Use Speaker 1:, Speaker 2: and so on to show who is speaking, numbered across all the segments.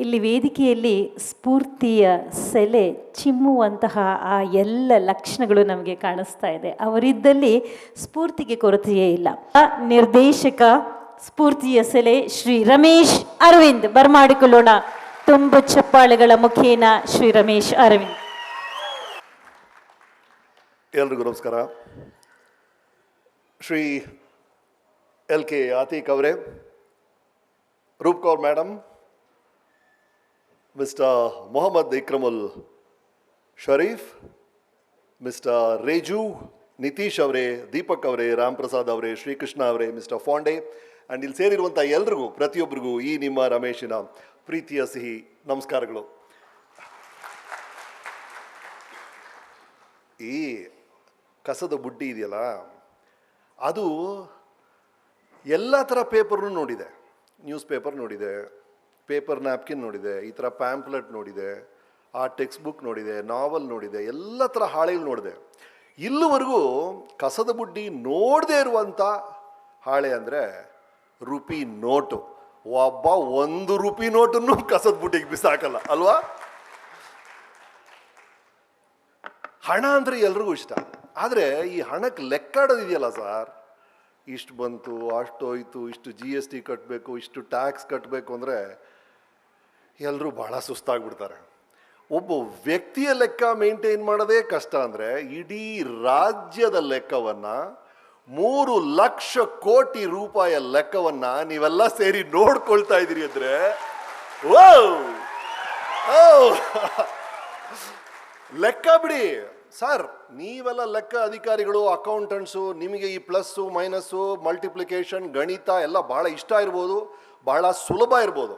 Speaker 1: ಇಲ್ಲಿ ವೇದಿಕೆಯಲ್ಲಿ ಸ್ಫೂರ್ತಿಯ ಸೆಲೆ ಚಿಮ್ಮುವಂತಹ ಆ ಎಲ್ಲ ಲಕ್ಷಣಗಳು ನಮಗೆ ಕಾಣಿಸ್ತಾ ಇದೆ. ಅವರಿದ್ದಲ್ಲಿ ಸ್ಫೂರ್ತಿಗೆ ಕೊರತೆಯೇ ಇಲ್ಲ. ನಿರ್ದೇಶಕ ಸ್ಫೂರ್ತಿಯ ಸೆಲೆ ಶ್ರೀ ರಮೇಶ್ ಅರವಿಂದ್ ಬರಮಾಡಿಕೊಳ್ಳೋಣ. ತುಂಬ ಚಪ್ಪಾಳೆಗಳ ಮುಖೇನ ಶ್ರೀ ರಮೇಶ್ ಅರವಿಂದ್.
Speaker 2: ಎಲ್ರಿಗೂ ನಮಸ್ಕಾರ. ಶ್ರೀ LK ಆತೀಕ್ ಅವರೇ, Roop Kaur madam, mister Mohammed Ikramul Sharif, mister Reju, Nitish ಅವರೇ, ದೀಪಕ್ ಅವರೇ, ರಾಮ್ ಪ್ರಸಾದ್ ಅವರೇ, ಶ್ರೀಕೃಷ್ಣ ಅವರೇ, ಮಿಸ್ಟರ್ ಫಾಂಡೆ ಆ್ಯಂಡ್ ಇಲ್ಲಿ ಸೇರಿರುವಂಥ ಎಲ್ರಿಗೂ, ಪ್ರತಿಯೊಬ್ಬರಿಗೂ ಈ ನಿಮ್ಮ ರಮೇಶಿನ ಪ್ರೀತಿಯ ಸಿಹಿ ನಮಸ್ಕಾರಗಳು. ಈ ಕಸದ ಬುಡ್ಡಿ ಇದೆಯಲ್ಲ, ಅದು ಎಲ್ಲ ಥರ ಪೇಪರ್ನು ನೋಡಿದೆ. ನ್ಯೂಸ್ ಪೇಪರ್ ನೋಡಿದೆ, ಪೇಪರ್ ನ್ಯಾಪ್ಕಿನ್ ನೋಡಿದೆ, ಈ ಥರ ಪ್ಯಾಂಪ್ಲೆಟ್ ನೋಡಿದೆ, ಆ ಟೆಕ್ಸ್ಟ್ ಬುಕ್ ನೋಡಿದೆ, ನಾವಲ್ ನೋಡಿದೆ, ಎಲ್ಲ ಥರ ಹಾಳೆಗಳು ನೋಡಿದೆ. ಇಲ್ಲಿವರೆಗೂ ಕಸದ ಬುಡ್ಡಿ ನೋಡದೇ ಇರುವಂಥ ಹಾಳೆ ಅಂದರೆ ರುಪಿ ನೋಟು. ಒಬ್ಬ 1 ರೂಪಿ ನೋಟನ್ನು ಕಸದ ಬುಡ್ಡಿಗೆ ಬಿಸಾಕಲ್ಲ ಅಲ್ವಾ? ಹಣ ಅಂದರೆ ಎಲ್ರಿಗೂ ಇಷ್ಟ. ಆದರೆ ಈ ಹಣಕ್ಕೆ ಲೆಕ್ಕಾಡೋದಿದೆಯಲ್ಲ ಸರ್, ಇಷ್ಟು ಬಂತು, ಅಷ್ಟು ಹೋಯ್ತು, ಇಷ್ಟು GST ಕಟ್ಟಬೇಕು, ಇಷ್ಟು ಟ್ಯಾಕ್ಸ್ ಕಟ್ಟಬೇಕು ಅಂದರೆ ಎಲ್ಲರೂ ಭಾಳ ಸುಸ್ತಾಗ್ಬಿಡ್ತಾರೆ. ಒಬ್ಬ ವ್ಯಕ್ತಿಯ ಲೆಕ್ಕ ಮೇಂಟೈನ್ ಮಾಡೋದೇ ಕಷ್ಟ ಅಂದರೆ ಇಡೀ ರಾಜ್ಯದ ಲೆಕ್ಕವನ್ನು, 3 ಲಕ್ಷ ಕೋಟಿ ರೂಪಾಯಿಯ ಲೆಕ್ಕವನ್ನು ನೀವೆಲ್ಲ ಸೇರಿ ನೋಡ್ಕೊಳ್ತಾ ಇದ್ದೀರಿ ಅಂದರೆ ಲೆಕ್ಕ ಬಿಡಿ ಸರ್. ನೀವೆಲ್ಲ ಲೆಕ್ಕ ಅಧಿಕಾರಿಗಳು, ಅಕೌಂಟೆಂಟ್ಸು, ನಿಮಗೆ ಈ ಪ್ಲಸ್ಸು ಮೈನಸ್ಸು ಮಲ್ಟಿಪ್ಲಿಕೇಶನ್ ಗಣಿತ ಎಲ್ಲ ಭಾಳ ಇಷ್ಟ ಇರ್ಬೋದು, ಭಾಳ ಸುಲಭ ಇರ್ಬೋದು.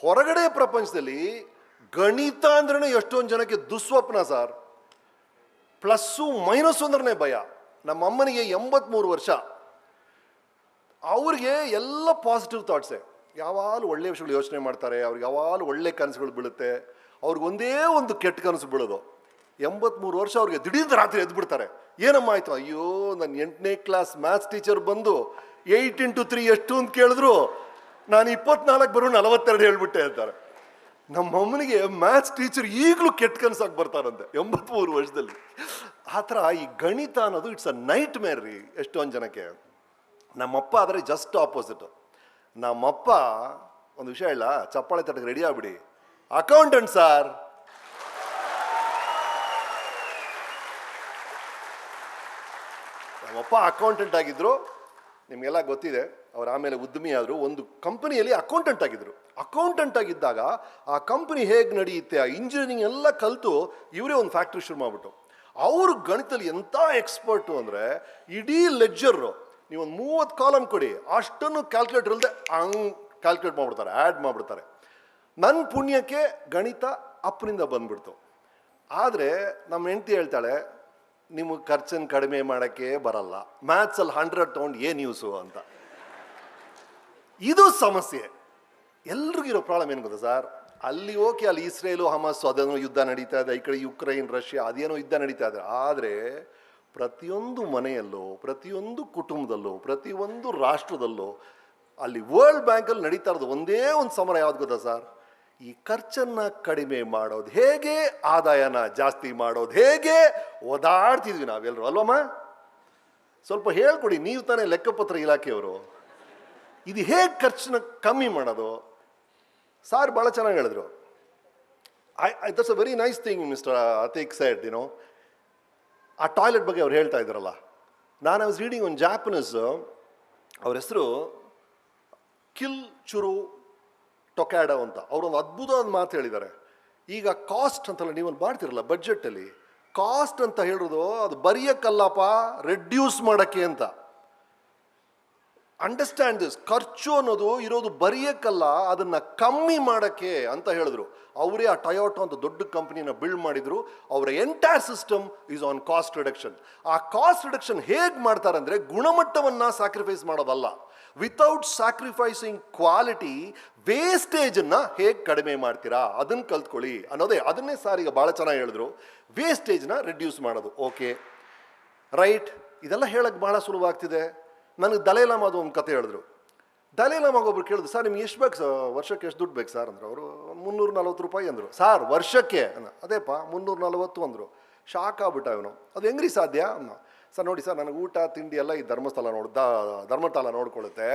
Speaker 2: ಹೊರಗಡೆ ಪ್ರಪಂಚದಲ್ಲಿ ಗಣಿತ ಅಂದ್ರೇ ಎಷ್ಟೊಂದು ಜನಕ್ಕೆ ದುಸ್ವಪ್ನ ಸರ್. ಪ್ಲಸ್ಸು ಮೈನಸ್ಸು ಅಂದ್ರೆ ಭಯ. ನಮ್ಮ ಅಮ್ಮನಿಗೆ 83 ವರ್ಷ. ಅವ್ರಿಗೆ ಎಲ್ಲ ಪಾಸಿಟಿವ್ ಥಾಟ್ಸೇ, ಯಾವಾಗಲೂ ಒಳ್ಳೆಯ ವಿಷಯಗಳು ಯೋಚನೆ ಮಾಡ್ತಾರೆ, ಅವ್ರಿಗೆ ಯಾವಾಗಲೂ ಒಳ್ಳೆ ಕನಸುಗಳು ಬೀಳುತ್ತೆ. ಅವ್ರಿಗೆ ಒಂದೇ ಒಂದು ಕೆಟ್ಟ ಕನಸು ಬೀಳೋದು. 83 ವರ್ಷ ಅವ್ರಿಗೆ ದಿಢೀರ್ ರಾತ್ರಿ ಎದ್ಬಿಡ್ತಾರೆ. ಏನಮ್ಮ ಆಯಿತು? ಅಯ್ಯೋ, ನನ್ನ 8ನೇ ಕ್ಲಾಸ್ ಮ್ಯಾಥ್ಸ್ ಟೀಚರ್ ಬಂದು 8 × 3 ಎಷ್ಟು ಅಂತ ಕೇಳಿದ್ರು, ನಾನು 24 ಬರೋ 42 ಹೇಳ್ಬಿಟ್ಟೆ ಅಂತಾರೆ. ನಮ್ಮ ಅಮ್ಮನಿಗೆ ಮ್ಯಾಥ್ಸ್ ಟೀಚರ್ ಈಗಲೂ ಕೆಟ್ಟ ಕನಸಾಗಿ ಬರ್ತಾರಂತೆ 83 ವರ್ಷದಲ್ಲಿ. ಆ ಥರ ಈ ಗಣಿತ ಅನ್ನೋದು ಇಟ್ಸ್ ಅ ನೈಟ್ ಮೇರ್ ರೀ ಎಷ್ಟೊಂದು ಜನಕ್ಕೆ. ನಮ್ಮಪ್ಪ ಆದರೆ ಜಸ್ಟ್ ಆಪೋಸಿಟ್. ನಮ್ಮಪ್ಪ ಒಂದು ವಿಷಯ ಇಲ್ಲ, ಚಪ್ಪಾಳೆ ತಟ್ಟಕ್ಕೆ ರೆಡಿ ಆಗ್ಬಿಡಿ, ಅಕೌಂಟೆಂಟ್ ಸಾರ್. ನಮ್ಮಪ್ಪ ಅಕೌಂಟೆಂಟ್ ಆಗಿದ್ರು, ನಿಮಗೆಲ್ಲ ಗೊತ್ತಿದೆ. ಅವ್ರು ಆಮೇಲೆ ಉದ್ಯಮಿ ಆದರು. ಒಂದು ಕಂಪನಿಯಲ್ಲಿ ಅಕೌಂಟೆಂಟ್ ಆಗಿದ್ರು. ಅಕೌಂಟೆಂಟ್ ಆಗಿದ್ದಾಗ ಆ ಕಂಪನಿ ಹೇಗೆ ನಡೆಯುತ್ತೆ, ಆ ಇಂಜಿನಿಯರಿಂಗ್ ಎಲ್ಲ ಕಲಿತು ಇವರೇ ಒಂದು ಫ್ಯಾಕ್ಟ್ರಿ ಶುರು ಮಾಡಿಬಿಟ್ಟು. ಅವರು ಗಣಿತದಲ್ಲಿ ಎಂಥ ಎಕ್ಸ್ಪರ್ಟು ಅಂದರೆ, ಇಡೀ ಲೆಡ್ಜರು ನೀವೊಂದು 30 ಕಾಲಮ್ ಕೊಡಿ, ಅಷ್ಟನ್ನು ಕ್ಯಾಲ್ಕುಲೇಟರ್ ಇಲ್ಲದೆ ಹಂಗೆ ಕ್ಯಾಲ್ಕುಲೇಟ್ ಮಾಡಿಬಿಡ್ತಾರೆ, ಆ್ಯಡ್ ಮಾಡಿಬಿಡ್ತಾರೆ. ನನ್ನ ಪುಣ್ಯಕ್ಕೆ ಗಣಿತ ಅಪ್ಪನಿಂದ ಬಂದ್ಬಿಡ್ತು. ಆದರೆ ನಮ್ಮ ಹೆಂಡತಿ ಹೇಳ್ತಾಳೆ, ನಿಮಗೆ ಖರ್ಚನ್ನು ಕಡಿಮೆ ಮಾಡೋಕ್ಕೆ ಬರಲ್ಲ, ಮ್ಯಾಥ್ಸಲ್ಲಿ 100 ತೊಗೊಂಡು ಏನು ಯೂಸು ಅಂತ. ಇದು ಸಮಸ್ಯೆ. ಎಲ್ರಿಗಿರೋ ಪ್ರಾಬ್ಲಮ್ ಏನು ಗೊತ್ತಾ ಸರ್? ಅಲ್ಲಿ ಓಕೆ, ಅಲ್ಲಿ ಇಸ್ರೇಲು ಹಮಾಸ್ ಅದೇನೋ ಯುದ್ಧ ನಡೀತಾ ಇದೆ, ಈ ಕಡೆ ಯುಕ್ರೈನ್ ರಷ್ಯಾ ಅದೇನೋ ಯುದ್ಧ ನಡೀತಾ ಇದೆ. ಆದರೆ ಪ್ರತಿಯೊಂದು ಮನೆಯಲ್ಲೂ, ಪ್ರತಿಯೊಂದು ಕುಟುಂಬದಲ್ಲೂ, ಪ್ರತಿಯೊಂದು ರಾಷ್ಟ್ರದಲ್ಲೂ, ಅಲ್ಲಿ ವರ್ಲ್ಡ್ ಬ್ಯಾಂಕಲ್ಲಿ ನಡೀತಾ ಇರೋದು ಒಂದೇ ಒಂದು ಸಮರ. ಯಾವ್ದು ಗೊತ್ತಾ ಸರ್? ಈ ಖರ್ಚನ್ನು ಕಡಿಮೆ ಮಾಡೋದು ಹೇಗೆ, ಆದಾಯನ ಜಾಸ್ತಿ ಮಾಡೋದು ಹೇಗೆ ಓದಾಡ್ತಿದ್ವಿ ನಾವೆಲ್ಲರೂ ಅಲ್ವಮ್ಮ? ಸ್ವಲ್ಪ ಹೇಳ್ಕೊಡಿ, ನೀವು ತಾನೇ ಲೆಕ್ಕಪತ್ರ ಇಲಾಖೆಯವರು. ಇದು ಹೇಗೆ ಖರ್ಚನ್ನ ಕಮ್ಮಿ ಮಾಡೋದು? ಸಾರ್ ಭಾಳ ಚೆನ್ನಾಗಿ ಹೇಳಿದ್ರು. That's a very nice thing mister Atiq said. ಆ ಟಾಯ್ಲೆಟ್ ಬಗ್ಗೆ ಅವ್ರು ಹೇಳ್ತಾ ಇದ್ದಾರಲ್ಲ, ನಾನು ಐ ವಾಸ್ ರೀಡಿಂಗ್ ಒಂದು ಜಾಪನೀಸ್, ಅವ್ರ ಹೆಸರು ಕಿಲ್ ಚುರು ಟೊಕ್ಯಾಡೋ ಅಂತ. ಅವರೊಂದು ಅದ್ಭುತವಾದ ಮಾತು ಹೇಳಿದ್ದಾರೆ. ಈಗ ಕಾಸ್ಟ್ ಅಂತಲ್ಲ, ನೀವೊಂದು ಮಾಡ್ತಿರಲ್ಲ ಬಡ್ಜೆಟಲ್ಲಿ, ಕಾಸ್ಟ್ ಅಂತ ಹೇಳೋದು ಅದು ಬರೆಯೋಕ್ಕಲ್ಲಪ್ಪ, ರೆಡ್ಯೂಸ್ ಮಾಡೋಕ್ಕೆ ಅಂತ. Understand this. ಖರ್ಚು ಅನ್ನೋದು ಇರೋದು ಬರೆಯೋಕ್ಕಲ್ಲ, ಅದನ್ನು ಕಮ್ಮಿ ಮಾಡೋಕ್ಕೆ ಅಂತ ಹೇಳಿದ್ರು. ಅವರೇ ಆ ಟೊಯೋಟೋ ಅಂತ ದೊಡ್ಡ ಕಂಪ್ನಿನ ಬಿಲ್ಡ್ ಮಾಡಿದ್ರು. ಅವರ entire system is on cost reduction. ಆ ಕಾಸ್ಟ್ ರಿಡಕ್ಷನ್ ಹೇಗೆ ಮಾಡ್ತಾರೆ ಅಂದರೆ, ಗುಣಮಟ್ಟವನ್ನು ಸ್ಯಾಕ್ರಿಫೈಸ್ ಮಾಡೋದಲ್ಲ, ವಿತೌಟ್ ಸ್ಯಾಕ್ರಿಫೈಸಿಂಗ್ ಕ್ವಾಲಿಟಿ, ವೇಸ್ಟೇಜನ್ನು ಹೇಗೆ ಕಡಿಮೆ ಮಾಡ್ತೀರಾ ಅದನ್ನು ಕಲ್ತ್ಕೊಳ್ಳಿ ಅನ್ನೋದೇ. ಅದನ್ನೇ ಸಾರ್ ಈಗ ಭಾಳ ಚೆನ್ನಾಗಿ ಹೇಳಿದ್ರು, ವೇಸ್ಟೇಜ್ನ ರಿಡ್ಯೂಸ್ ಮಾಡೋದು. ಓಕೆ ರೈಟ್, ಇದೆಲ್ಲ ಹೇಳಕ್ಕೆ ಭಾಳ ಸುಲಭ ಆಗ್ತಿದೆ. ನನಗೆ ದಲೈ ಲಾಮಾದು ಒಂದು ಕತೆ ಹೇಳಿದ್ರು. ದಲೈಲಾಮಾಗ ಒಬ್ರು ಕೇಳಿದ್ರು, ಸರ್ ನಿಮ್ಗೆ ಎಷ್ಟು ಬೇಕು ಸರ್, ವರ್ಷಕ್ಕೆ ಎಷ್ಟು ದುಡ್ಡು ಬೇಕು ಸರ್ ಅಂದರು. ಅವರು 340 ರೂಪಾಯಿ ಅಂದರು. ಸಾರ್ ವರ್ಷಕ್ಕೆ ಅದೇಪ್ಪ 340 ಅಂದರು. ಶಾಕ್ ಆಗ್ಬಿಟ್ಟ ಇವನು. ಅದು ಹೆಂಗ್ರಿ ಸಾಧ್ಯ ಅನ್ನೋ. ಸರ್ ನೋಡಿ ಸರ್, ನನಗೆ ಊಟ ತಿಂಡಿ ಎಲ್ಲ ಈ ಧರ್ಮಸ್ಥಳ ನೋಡ್ಕೊಳ್ಳುತ್ತೆ.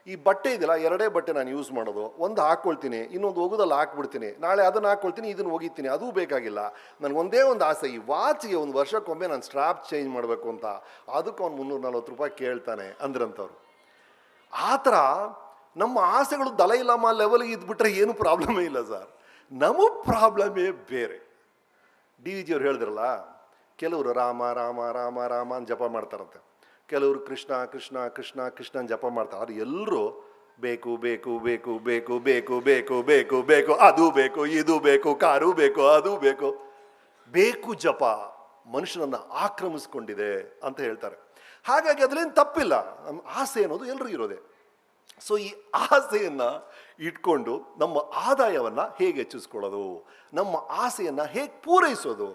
Speaker 2: ಈ ಬಟ್ಟೆ ಇದೆಯಲ್ಲ, 2 ಬಟ್ಟೆ ನಾನು ಯೂಸ್ ಮಾಡೋದು, ಒಂದು ಹಾಕ್ಕೊಳ್ತೀನಿ, ಇನ್ನೊಂದು ಒಗುದಲ್ಲಿ ಹಾಕ್ಬಿಡ್ತೀನಿ, ನಾಳೆ ಅದನ್ನು ಹಾಕ್ಕೊಳ್ತೀನಿ, ಇದನ್ನು ಒಗಿತೀನಿ, ಅದೂ ಬೇಕಾಗಿಲ್ಲ. ನನಗೊಂದೇ ಒಂದು ಆಸೆ, ಈ ವಾಚಿಗೆ ಒಂದು ವರ್ಷಕ್ಕೊಮ್ಮೆ ನಾನು ಸ್ಟ್ರಾಪ್ ಚೇಂಜ್ ಮಾಡಬೇಕು ಅಂತ. ಅದಕ್ಕೆ ಅವ್ನು 340 ರೂಪಾಯಿ ಕೇಳ್ತಾನೆ ಅಂದ್ರಂಥವ್ರು. ಆ ಥರ ನಮ್ಮ ಆಸೆಗಳು ದಲೈಲಾಮಾ ಲೆವೆಲ್ಗೆ ಇದ್ಬಿಟ್ರೆ ಏನು ಪ್ರಾಬ್ಲಮೇ ಇಲ್ಲ ಸರ್. ನಮ್ಮ ಪ್ರಾಬ್ಲಮೇ ಬೇರೆ. DVG ಅವ್ರು ಹೇಳಿದ್ರಲ್ಲ, ಕೆಲವರು ರಾಮ ರಾಮ ರಾಮ ರಾಮ ಅಂತ ಜಪ ಮಾಡ್ತಾರಂತೆ, ಕೆಲವರು ಕೃಷ್ಣ ಕೃಷ್ಣ ಕೃಷ್ಣ ಕೃಷ್ಣ ಅಂತ ಜಪ ಮಾಡ್ತಾರೆ. ಅದು ಎಲ್ಲರೂ ಬೇಕು ಬೇಕು ಬೇಕು ಬೇಕು ಬೇಕು ಬೇಕು ಬೇಕು ಬೇಕು, ಅದು ಬೇಕು, ಇದು ಬೇಕು, ಕಾರು ಬೇಕು, ಅದು ಬೇಕು. ಬೇಕು ಜಪ ಮನುಷ್ಯನನ್ನು ಆಕ್ರಮಿಸ್ಕೊಂಡಿದೆ ಅಂತ ಹೇಳ್ತಾರೆ. ಹಾಗಾಗಿ ಅದರಲ್ಲಿ ತಪ್ಪಿಲ್ಲ. ನಮ್ಮ ಆಸೆ ಅನ್ನೋದು ಎಲ್ರಿಗೂ ಇರೋದೆ. ಸೊ ಈ ಆಸೆಯನ್ನು ಇಟ್ಕೊಂಡು ನಮ್ಮ ಆದಾಯವನ್ನು ಹೇಗೆ ಹೆಚ್ಚಿಸ್ಕೊಳ್ಳೋದು, ನಮ್ಮ ಆಸೆಯನ್ನು ಹೇಗೆ ಪೂರೈಸೋದು.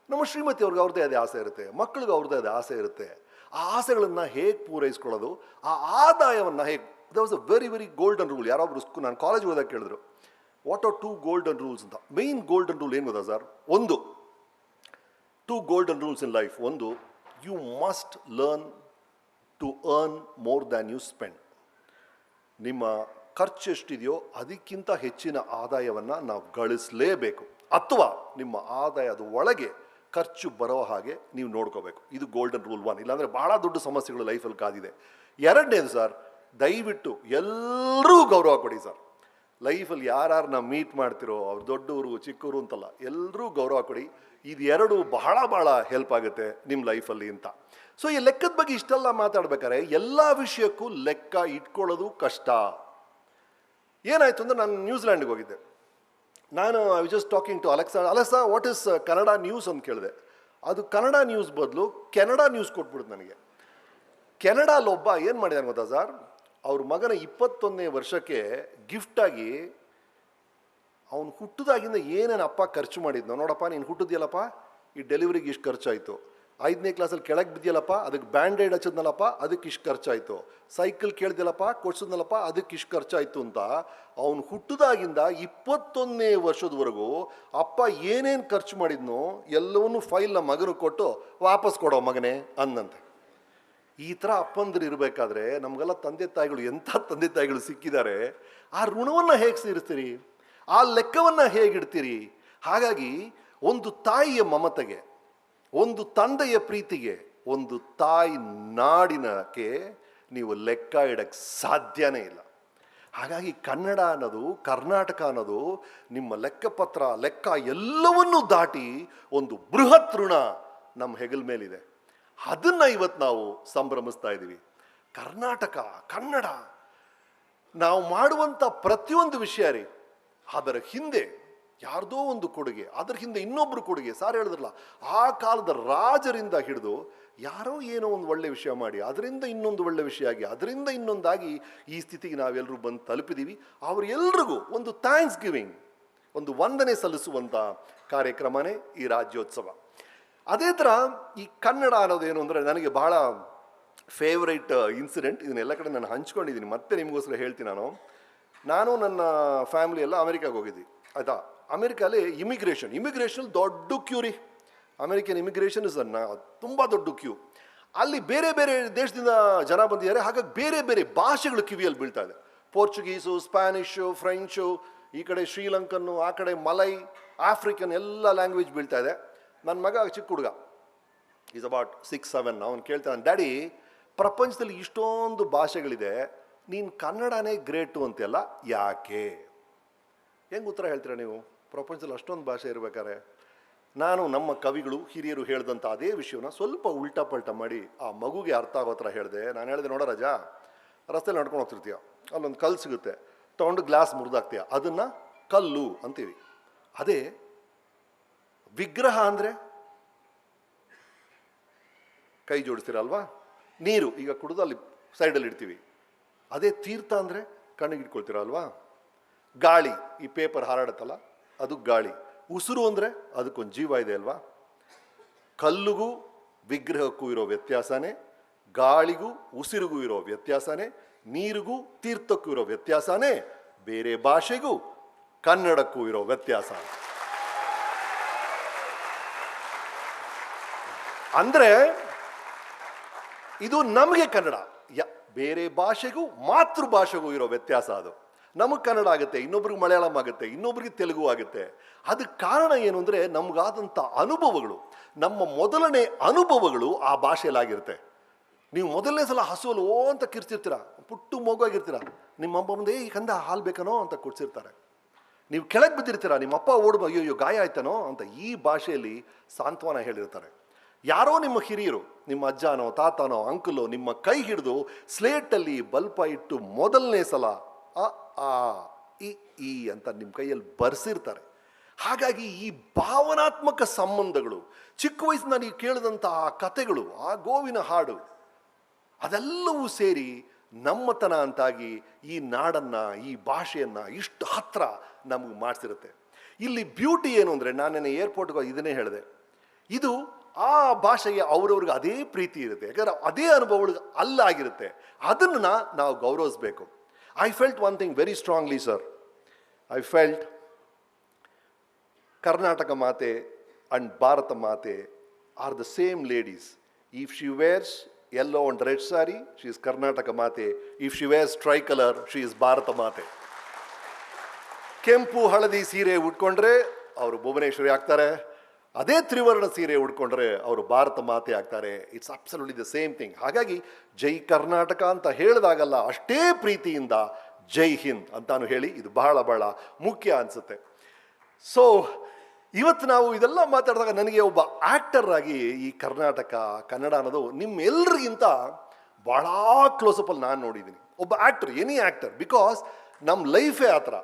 Speaker 2: ನಮ್ಮ ಶ್ರೀಮತಿಯವ್ರಿಗೆ ಅವ್ರದ್ದೇ ಅದೇ ಆಸೆ ಇರುತ್ತೆ, ಮಕ್ಕಳಿಗೆ ಅವ್ರದ್ದೇ ಅದೇ ಆಸೆ ಇರುತ್ತೆ. ಆ ಆಸೆಗಳನ್ನು ಹೇಗೆ ಪೂರೈಸ್ಕೊಳ್ಳೋದು, ಆ ಆದಾಯವನ್ನು ಹೇಗೆ. That was a very very golden rule. ಯಾರೊಬ್ರು ನಾನು ಕಾಲೇಜ್ ಹೋದಾಗ ಕೇಳಿದ್ರು, ವಾಟ್ ಆರ್ 2 ಗೋಲ್ಡನ್ ರೂಲ್ಸ್ ಅಂತ. ಮೇನ್ ಗೋಲ್ಡನ್ ರೂಲ್ ಏನು ಗೊತ್ತಾ sir? 2 golden rules in life. ಒಂದು, you must learn to earn more than you spend. ನಿಮ್ಮ ಖರ್ಚು ಎಷ್ಟಿದೆಯೋ ಅದಕ್ಕಿಂತ ಹೆಚ್ಚಿನ ಆದಾಯವನ್ನು ನಾವು ಗಳಿಸಲೇಬೇಕು, ಅಥವಾ ನಿಮ್ಮ ಆದಾಯದ ಒಳಗೆ ಖರ್ಚು ಬರೋ ಹಾಗೆ ನೀವು ನೋಡ್ಕೋಬೇಕು. ಇದು ಗೋಲ್ಡನ್ ರೂಲ್ 1. ಇಲ್ಲಾಂದರೆ ಭಾಳ ದೊಡ್ಡ ಸಮಸ್ಯೆಗಳು ಲೈಫಲ್ಲಿ ಕಾದಿದೆ. 2ನೇದು ಸರ್, ದಯವಿಟ್ಟು ಎಲ್ಲರೂ ಗೌರವ ಕೊಡಿ ಸರ್. ಲೈಫಲ್ಲಿ ಯಾರನ್ನ ಮೀಟ್ ಮಾಡ್ತಿರೋ, ಅವ್ರು ದೊಡ್ಡವರು ಚಿಕ್ಕವರು ಅಂತಲ್ಲ, ಎಲ್ಲರೂ ಗೌರವ ಕೊಡಿ. ಇದು 2 ಬಹಳ ಹೆಲ್ಪ್ ಆಗುತ್ತೆ ನಿಮ್ಮ ಲೈಫಲ್ಲಿ ಅಂತ. ಸೊ ಈ ಲೆಕ್ಕದ ಬಗ್ಗೆ ಇಷ್ಟೆಲ್ಲ ಮಾತಾಡ್ಬೇಕಾದ್ರೆ ಎಲ್ಲ ವಿಷಯಕ್ಕೂ ಲೆಕ್ಕ ಇಟ್ಕೊಳ್ಳೋದು ಕಷ್ಟ. ಏನಾಯಿತು ಅಂದರೆ, ನಾನು ನ್ಯೂಜಿಲ್ಯಾಂಡ್ಗೆ ಹೋಗಿದ್ದೆ. ನಾನು I was just talking to Alexa what is Kannada news ಅಂತ ಕೇಳಿದೆ. ಅದು ಕನ್ನಡ ನ್ಯೂಸ್ ಬದಲು ಕೆನಡಾ ನ್ಯೂಸ್ ಕೊಟ್ಬಿಡ್ತು ನನಗೆ. ಕೆನಡಾಲೊಬ್ಬ ಏನು ಮಾಡಿದಾನೆ ಗೊತ್ತಾ ಸರ್? ಅವ್ರ ಮಗನ 21ನೇ ವರ್ಷಕ್ಕೆ ಗಿಫ್ಟಾಗಿ ಅವನು ಹುಟ್ಟಿದಾಗಿಂದ ಏನೇನು ಅಪ್ಪ ಖರ್ಚು ಮಾಡಿದ್ನೋ, ನೋಡಪ್ಪ ನೀನು ಹುಟ್ಟಿದ್ಯಲ್ಲಪ್ಪ, ಈ ಡೆಲಿವರಿಗೆ ಇಷ್ಟು ಖರ್ಚಾಯಿತು, 5ನೇ ಕ್ಲಾಸಲ್ಲಿ ಕೆಳಗೆ ಬಿದ್ದಿಯಲ್ಲಪ್ಪ, ಅದಕ್ಕೆ ಬ್ಯಾಂಡೇಡ್ ಹಚ್ಚದ್ನಲ್ಲಪ್ಪ, ಅದಕ್ಕೆ ಇಷ್ಟು ಖರ್ಚಾಯಿತು, ಸೈಕಲ್ ಕೇಳ್ದಿಲ್ಲಪ್ಪ ಕೊಡ್ಸಿದ್ನಲ್ಲಪ್ಪ, ಅದಕ್ಕೆ ಇಷ್ಟು ಖರ್ಚಾಯಿತು ಅಂತ ಅವನು ಹುಟ್ಟಿದಾಗಿಂದ 21ನೇ ವರ್ಷದವರೆಗೂ ಅಪ್ಪ ಏನೇನು ಖರ್ಚು ಮಾಡಿದ್ನೋ ಎಲ್ಲವನ್ನೂ ಫೈಲ್ನ ಮಗನಿಗೆ ಕೊಟ್ಟು ವಾಪಸ್ ಕೊಡೋ ಮಗನೇ ಅಂದಂತೆ. ಈ ಥರ ಅಪ್ಪಂದಿರು ಇರಬೇಕಾದ್ರೆ ನಮಗೆಲ್ಲ ತಂದೆ ತಾಯಿಗಳು ಎಂಥ ತಂದೆ ತಾಯಿಗಳು ಸಿಕ್ಕಿದ್ದಾರೆ. ಆ ಋಣವನ್ನು ಹೇಗೆ ತೀರಿಸ್ತೀರಿ? ಆ ಲೆಕ್ಕವನ್ನು ಹೇಗಿಡ್ತೀರಿ? ಹಾಗಾಗಿ ಒಂದು ತಾಯಿಯ ಮಮತೆಗೆ, ಒಂದು ತಂದೆಯ ಪ್ರೀತಿಗೆ, ಒಂದು ತಾಯಿ ನಾಡಿನಕ್ಕೆ ನೀವು ಲೆಕ್ಕ ಇಡಕ್ಕೆ ಸಾಧ್ಯನೇ ಇಲ್ಲ. ಹಾಗಾಗಿ ಕನ್ನಡ ಅನ್ನೋದು, ಕರ್ನಾಟಕ ಅನ್ನೋದು ನಿಮ್ಮ ಲೆಕ್ಕ ಎಲ್ಲವನ್ನೂ ದಾಟಿ ಒಂದು ಬೃಹತ್ ಋಣ ನಮ್ಮ ಹೆಗಲ ಮೇಲಿದೆ. ಅದನ್ನು ಇವತ್ತು ನಾವು ಸಂಭ್ರಮಿಸ್ತಾ ಇದ್ದೀವಿ. ಕರ್ನಾಟಕ, ಕನ್ನಡ, ನಾವು ಮಾಡುವಂಥ ಪ್ರತಿಯೊಂದು ವಿಷಯ ರೀ, ಅದರ ಹಿಂದೆ ಯಾರ್ದೋ ಒಂದು ಕೊಡುಗೆ, ಅದರ ಹಿಂದೆ ಇನ್ನೊಬ್ಬರು ಕೊಡುಗೆ. ಸಾರ್ ಹೇಳಿದ್ರಲ್ಲ, ಆ ಕಾಲದ ರಾಜರಿಂದ ಹಿಡಿದು ಯಾರೋ ಏನೋ ಒಂದು ಒಳ್ಳೆ ವಿಷಯ ಮಾಡಿ, ಅದರಿಂದ ಇನ್ನೊಂದು ಒಳ್ಳೆ ವಿಷಯ ಆಗಿ, ಅದರಿಂದ ಇನ್ನೊಂದಾಗಿ ಈ ಸ್ಥಿತಿಗೆ ನಾವೆಲ್ಲರೂ ಬಂದು ತಲುಪಿದ್ದೀವಿ. ಅವರೆಲ್ಲರಿಗೂ ಒಂದು ಥ್ಯಾಂಕ್ಸ್ ಗಿವಿಂಗ್, ಒಂದು ವಂದನೆ ಸಲ್ಲಿಸುವಂಥ ಕಾರ್ಯಕ್ರಮನೇ ಈ ರಾಜ್ಯೋತ್ಸವ. ಅದೇ ಥರ ಈ ಕನ್ನಡ ಅನ್ನೋದೇನು ಅಂದರೆ ನನಗೆ ಬಹಳ ಫೇವ್ರೇಟ್ ಇನ್ಸಿಡೆಂಟ್. ಇದನ್ನೆಲ್ಲ ಕಡೆ ನಾನು ಹಂಚ್ಕೊಂಡಿದ್ದೀನಿ, ಮತ್ತೆ ನಿಮಗೋಸ್ಕರ ಹೇಳ್ತೀನಿ. ನಾನು ನನ್ನ ಫ್ಯಾಮಿಲಿ ಎಲ್ಲ ಅಮೆರಿಕಾಗೆ ಹೋಗಿದ್ವಿ, ಆಯಿತಾ. ಅಮೆರಿಕಲ್ಲಿ ಇಮಿಗ್ರೇಷನ್ ದೊಡ್ಡ ಕ್ಯೂ ರೀ. ಅಮೆರಿಕನ್ ಇಮಿಗ್ರೇಷನ್ ಇಸ್ ತುಂಬ ದೊಡ್ಡ ಕ್ಯೂ. ಅಲ್ಲಿ ಬೇರೆ ಬೇರೆ ದೇಶದಿಂದ ಜನ ಬಂದಿದ್ದಾರೆ. ಹಾಗಾಗಿ ಬೇರೆ ಬೇರೆ ಭಾಷೆಗಳು ಕಿವಿಯಲ್ಲಿ ಬೀಳ್ತಾ ಇದೆ. ಪೋರ್ಚುಗೀಸು, ಸ್ಪ್ಯಾನಿಷು, ಫ್ರೆಂಚು, ಈ ಕಡೆ ಶ್ರೀಲಂಕನ್ನು, ಆ ಕಡೆ ಮಲೈ, ಆಫ್ರಿಕನ್ ಎಲ್ಲ ಲ್ಯಾಂಗ್ವೇಜ್ ಬೀಳ್ತಾ ಇದೆ. ನನ್ನ ಮಗ ಚಿಕ್ಕ ಹುಡುಗ, ಈಸ್ ಅಬೌಟ್ 6-7. ಅವನು ಕೇಳ್ತಾನೆ, ಡ್ಯಾಡಿ ಪ್ರಪಂಚದಲ್ಲಿ ಇಷ್ಟೊಂದು ಭಾಷೆಗಳಿದೆ, ನೀನು ಕನ್ನಡನೇ ಗ್ರೇಟು ಅಂತೆಲ್ಲ ಯಾಕೆ? ಹೆಂಗೆ ಉತ್ತರ ಹೇಳ್ತೀರಾ ನೀವು? ಪ್ರಪಂಚದಲ್ಲಿ ಅಷ್ಟೊಂದು ಭಾಷೆ ಇರಬೇಕಾದ್ರೆ. ನಾನು ನಮ್ಮ ಕವಿಗಳು ಹಿರಿಯರು ಹೇಳಿದಂಥ ಅದೇ ವಿಷಯನ ಸ್ವಲ್ಪ ಉಲ್ಟಾ ಪಲ್ಟಾ ಮಾಡಿ ಆ ಮಗುಗೆ ಅರ್ಥ ಆಗೋ ಥರ ಹೇಳಿದೆ. ನಾನು ಹೇಳಿದೆ, ನೋಡ ರಾಜ, ರಸ್ತೆಯಲ್ಲಿ ನಡ್ಕೊಂಡು ಹೋಗ್ತಿರ್ತೀಯ, ಅಲ್ಲೊಂದು ಕಲ್ಲು ಸಿಗುತ್ತೆ, ತೊಗೊಂಡು ಗ್ಲಾಸ್ ಮುರಿದಾಕ್ತೀಯ, ಅದನ್ನು ಕಲ್ಲು ಅಂತೀವಿ. ಅದೇ ವಿಗ್ರಹ ಅಂದರೆ ಕೈ ಜೋಡಿಸ್ತೀರಲ್ವಾ? ನೀರು ಈಗ ಕುಡಿದು ಅಲ್ಲಿ ಸೈಡಲ್ಲಿ ಇಡ್ತೀವಿ. ಅದೇ ತೀರ್ಥ ಅಂದರೆ ಕಣ್ಣಿಗೆ ಇಟ್ಕೊಳ್ತೀರಲ್ವಾ? ಗಾಳಿ, ಈ ಪೇಪರ್ ಹಾರಾಡುತ್ತಲ್ಲ, ಅದು ಗಾಳಿ. ಉಸಿರು ಅಂದರೆ ಅದಕ್ಕೊಂದು ಜೀವ ಇದೆ ಅಲ್ವಾ? ಕಲ್ಲಿಗೂ ವಿಗ್ರಹಕ್ಕೂ ಇರೋ ವ್ಯತ್ಯಾಸನೇ, ಗಾಳಿಗೂ ಉಸಿರಿಗೂ ಇರೋ ವ್ಯತ್ಯಾಸನೇ, ನೀರಿಗೂ ತೀರ್ಥಕ್ಕೂ ಇರೋ ವ್ಯತ್ಯಾಸನೇ ಬೇರೆ ಭಾಷೆಗೂ ಕನ್ನಡಕ್ಕೂ ಇರೋ ವ್ಯತ್ಯಾಸ. ಅಂದ್ರೆ ಇದು ನಮಗೆ ಕನ್ನಡ, ಬೇರೆ ಭಾಷೆಗೂ ಮಾತೃಭಾಷೆಗೂ ಇರೋ ವ್ಯತ್ಯಾಸ ಅದು. ನಮಗೆ ಕನ್ನಡ ಆಗುತ್ತೆ, ಇನ್ನೊಬ್ರಿಗೆ ಮಲಯಾಳಂ ಆಗುತ್ತೆ, ಇನ್ನೊಬ್ರಿಗೆ ತೆಲುಗು ಆಗುತ್ತೆ. ಅದಕ್ಕೆ ಕಾರಣ ಏನು ಅಂದರೆ ನಮಗಾದಂಥ ಅನುಭವಗಳು, ನಮ್ಮ ಮೊದಲನೇ ಅನುಭವಗಳು ಆ ಭಾಷೆಯಲ್ಲಾಗಿರುತ್ತೆ. ನೀವು ಮೊದಲನೇ ಸಲ ಹಸುವಲ್ಲಿ ಓ ಅಂತ ಕಿರ್ಚಿರ್ತೀರ, ಪುಟ್ಟು ಮಗುವಾಗಿರ್ತೀರ, ನಿಮ್ಮ ಅಮ್ಮ ಮುಂದೆ ಈ ಕಂದ ಹಾಲು ಬೇಕನೋ ಅಂತ ಕೊಡ್ಸಿರ್ತಾರೆ. ನೀವು ಕೆಳಗೆ ಬಿದ್ದಿರ್ತೀರ, ನಿಮ್ಮ ಅಪ್ಪ ಓಡ್ಬ ಅಯ್ಯೋ ಗಾಯ ಆಯ್ತನೋ ಅಂತ ಈ ಭಾಷೆಯಲ್ಲಿ ಸಾಂತ್ವನ ಹೇಳಿರ್ತಾರೆ. ಯಾರೋ ನಿಮ್ಮ ಹಿರಿಯರು, ನಿಮ್ಮ ಅಜ್ಜನೋ ತಾತನೋ ಅಂಕಲೋ ನಿಮ್ಮ ಕೈ ಹಿಡಿದು ಸ್ಲೇಟಲ್ಲಿ ಬಲ್ಪ ಇಟ್ಟು ಮೊದಲನೇ ಸಲ ಅ ಆ ಇ ಅಂತ ನಿಮ್ಮ ಕೈಯಲ್ಲಿ ಬರ್ಸಿರ್ತಾರೆ. ಹಾಗಾಗಿ ಈ ಭಾವನಾತ್ಮಕ ಸಂಬಂಧಗಳು, ಚಿಕ್ಕ ವಯಸ್ಸಿನ ನೀವು ಕೇಳಿದಂಥ ಆ ಕಥೆಗಳು, ಆ ಗೋವಿನ ಹಾಡು, ಅದೆಲ್ಲವೂ ಸೇರಿ ನಮ್ಮತನ ಅಂತಾಗಿ ಈ ನಾಡನ್ನ, ಈ ಭಾಷೆಯನ್ನ ಇಷ್ಟು ಹತ್ರ ನಮಗೆ ಮಾಡಿಸಿರುತ್ತೆ. ಇಲ್ಲಿ ಬ್ಯೂಟಿ ಏನು ಅಂದರೆ, ನಾನು ಏರ್ಪೋರ್ಟ್ಗೆ ಇದನ್ನೇ ಹೇಳಿದೆ, ಇದು ಆ ಭಾಷೆಗೆ ಅವ್ರವ್ರಿಗೆ ಅದೇ ಪ್ರೀತಿ ಇರುತ್ತೆ, ಯಾಕಂದ್ರೆ ಅದೇ ಅನುಭವಗಳಿಗೆ ಅಲ್ಲಾಗಿರುತ್ತೆ. ಅದನ್ನು ನಾವು ಗೌರವಿಸಬೇಕು. I felt one thing very strongly sir. I felt Karnataka ಮಾತೆ ಅಂಡ್ ಭಾರತ ಮಾತೆ are the same ladies. If she wares yellow and red saree, she is Karnataka Mate. If she wears tricolor, she is Bharata Mate. ಕೆಂಪು ಹಳದಿ ಸೀರೆ ಉಟ್ಕೊಂಡ್ರೆ ಅವರು ಭುವನೇಶ್ವರಿ ಆಗ್ತಾರೆ, ಅದೇ ತ್ರಿವರ್ಣ ಸೀರೆ ಉಟ್ಕೊಂಡ್ರೆ ಅವರು ಭಾರತ ಮಾತೆ ಆಗ್ತಾರೆ. It's absolutely the same thing. ಹಾಗಾಗಿ ಜೈ ಕರ್ನಾಟಕ ಅಂತ ಹೇಳಿದಾಗಲ್ಲ, ಅಷ್ಟೇ ಪ್ರೀತಿಯಿಂದ ಜೈ ಹಿಂದ್ ಅಂತಾನು ಹೇಳಿ, ಇದು ಬಹಳ ಬಹಳ ಮುಖ್ಯ ಅನಿಸುತ್ತೆ. ಸೊ ಇವತ್ತು ನಾವು ಇದೆಲ್ಲ ಮಾತಾಡಿದಾಗ ನನಗೆ ಒಬ್ಬ ಆ್ಯಕ್ಟರ್ ಆಗಿ ಈ ಕರ್ನಾಟಕ ಕನ್ನಡ ಅನ್ನೋದು ನಿಮ್ಮೆಲ್ಲರಿಗಿಂತ ಭಾಳ ಕ್ಲೋಸಪ್ಪಲ್ಲಿ ನಾನು ನೋಡಿದ್ದೀನಿ. ಒಬ್ಬ ಆ್ಯಕ್ಟರ್, ಎನಿ ಆ್ಯಕ್ಟರ್, ಬಿಕಾಸ್ ನಮ್ಮ ಲೈಫೇ ಆ ಥರ.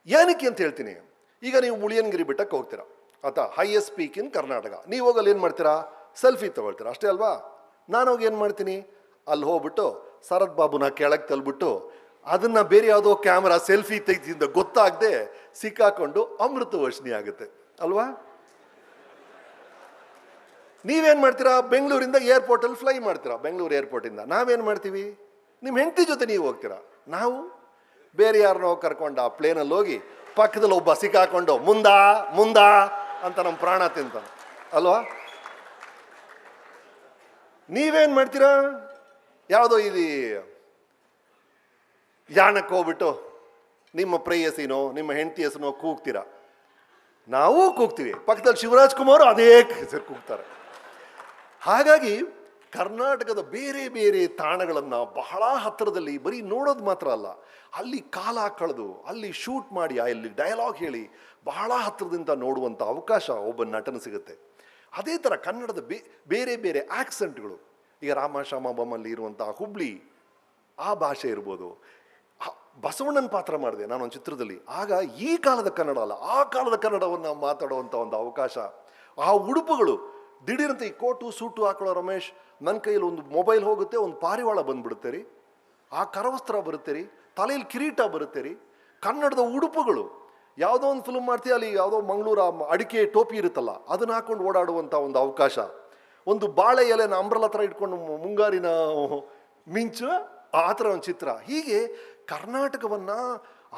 Speaker 2: ಏನಕ್ಕೆ ಅಂತ ಹೇಳ್ತೀನಿ. ಈಗ ನೀವು ಮುಳಿಯನಗಿರಿ ಬೆಟ್ಟಕ್ಕೆ ಹೋಗ್ತೀರಾ, ಆಯ್ತಾ, ಹೈಯೆಸ್ಟ್ ಪೀಕ್ ಇನ್ ಕರ್ನಾಟಕ. ನೀವು ಹೋಗಲ್ಲಿ ಏನು ಮಾಡ್ತೀರಾ, ಸೆಲ್ಫಿ ತೊಗೊಳ್ತೀರಾ, ಅಷ್ಟೇ ಅಲ್ವಾ? ನಾನು ಹೋಗಿ ಏನು ಮಾಡ್ತೀನಿ, ಅಲ್ಲಿ ಹೋಗ್ಬಿಟ್ಟು ಶರತ್ ಬಾಬುನ ಕೆಳಗೆ ತಳ್ಬಿಟ್ಟು ಅದನ್ನು ಬೇರೆ ಯಾವುದೋ ಕ್ಯಾಮ್ರಾ ಸೆಲ್ಫಿ ತೆಗೆದಿಂದ ಗೊತ್ತಾಗದೆ ಸಿಕ್ಕಾಕೊಂಡು ಅಮೃತ ವರ್ಷಿಣಿ ಆಗುತ್ತೆ ಅಲ್ವಾ? ನೀವೇನು ಮಾಡ್ತೀರಾ, ಬೆಂಗಳೂರಿಂದ ಏರ್ಪೋರ್ಟಲ್ಲಿ ಫ್ಲೈ ಮಾಡ್ತೀರಾ, ಬೆಂಗಳೂರು ಏರ್ಪೋರ್ಟಿಂದ. ನಾವೇನು ಮಾಡ್ತೀವಿ, ನಿಮ್ಮ ಹೆಂಡತಿ ಜೊತೆ ನೀವು ಹೋಗ್ತೀರಾ, ನಾವು ಬೇರೆ ಯಾರನ್ನೋ ಕರ್ಕೊಂಡು ಆ ಪ್ಲೇನಲ್ಲಿ ಹೋಗಿ ಪಕ್ಕದಲ್ಲಿ ಒಬ್ಬ ಸಿಕ್ಕಾಕೊಂಡು ಮುಂದಾ ಮುಂದಾ ಅಂತ ನಮ್ಮ ಪ್ರಾಣ ತಿಂತಾನೆ ಅಲ್ವಾ? ನೀವೇನು ಮಾಡ್ತೀರಾ, ಯಾವುದೋ ಇಲ್ಲಿ ಯಾಣಕ್ಕೆ ಹೋಗ್ಬಿಟ್ಟು ನಿಮ್ಮ ಪ್ರೇಯಸಿನೋ ನಿಮ್ಮ ಹೆಂಡತಿ ಹೆಸನೋ ಕೂಗ್ತೀರಾ, ನಾವು ಕೂಗ್ತೀವಿ, ಪಕ್ಕದಲ್ಲಿ ಶಿವರಾಜ್ ಕುಮಾರ್ ಅದೇ ಹೆಸರು ಕೂಗ್ತಾರೆ. ಹಾಗಾಗಿ ಕರ್ನಾಟಕದ ಬೇರೆ ಬೇರೆ ತಾಣಗಳನ್ನು ಬಹಳ ಹತ್ತಿರದಲ್ಲಿ ಬರೀ ನೋಡೋದು ಮಾತ್ರ ಅಲ್ಲ, ಅಲ್ಲಿ ಕಾಲ ಕಳೆದು ಅಲ್ಲಿ ಶೂಟ್ ಮಾಡಿ ಅಲ್ಲಿ ಡಯಲಾಗ್ ಹೇಳಿ ಬಹಳ ಹತ್ತಿರದಿಂದ ನೋಡುವಂಥ ಅವಕಾಶ ಒಬ್ಬ ನಟನ ಸಿಗುತ್ತೆ. ಅದೇ ಥರ ಕನ್ನಡದ ಬೇರೆ ಬೇರೆ ಆಕ್ಸೆಂಟ್ಗಳು, ಈಗ ರಾಮ ಶ್ಯಾಮ ಬೊಮ್ಮಲ್ಲಿ ಇರುವಂಥ ಹುಬ್ಳಿ ಆ ಭಾಷೆ ಇರ್ಬೋದು. ಬಸವಣ್ಣನ ಪಾತ್ರ ಮಾಡಿದೆ ನಾನು ಒಂದು ಚಿತ್ರದಲ್ಲಿ, ಆಗ ಈ ಕಾಲದ ಕನ್ನಡ ಅಲ್ಲ, ಆ ಕಾಲದ ಕನ್ನಡವನ್ನು ಮಾತಾಡುವಂಥ ಒಂದು ಅವಕಾಶ. ಆ ಉಡುಪುಗಳು ದಿಢೀರಂತೆ ಈ ಕೋಟು ಸೂಟು ಹಾಕೊಳ್ಳೋ ರಮೇಶ್, ನನ್ನ ಕೈಯಲ್ಲಿ ಒಂದು ಮೊಬೈಲ್ ಹೋಗುತ್ತೆ, ಒಂದು ಪಾರಿವಾಳ ಬಂದ್ಬಿಡುತ್ತೆ ರೀ, ಆ ಕರವಸ್ತ್ರ ಬರುತ್ತೆ ರೀ, ತಲೆಯಲ್ಲಿ ಕಿರೀಟ ಬರುತ್ತೆ ರೀ. ಕನ್ನಡದ ಉಡುಪುಗಳು, ಯಾವುದೋ ಒಂದು ಫಿಲ್ಮ್ ಮಾಡ್ತೀವಿ, ಅಲ್ಲಿ ಯಾವುದೋ ಮಂಗಳೂರು ಅಡಿಕೆ ಟೋಪಿ ಇರುತ್ತಲ್ಲ, ಅದನ್ನ ಹಾಕೊಂಡು ಓಡಾಡುವಂಥ ಒಂದು ಅವಕಾಶ. ಒಂದು ಬಾಳೆ ಎಲೆನ ಅಂಬ್ರಲ ಥರ ಇಟ್ಕೊಂಡು ಮುಂಗಾರಿನ ಮಿಂಚು ಆ ಥರ ಒಂದು ಚಿತ್ರ. ಹೀಗೆ ಕರ್ನಾಟಕವನ್ನು,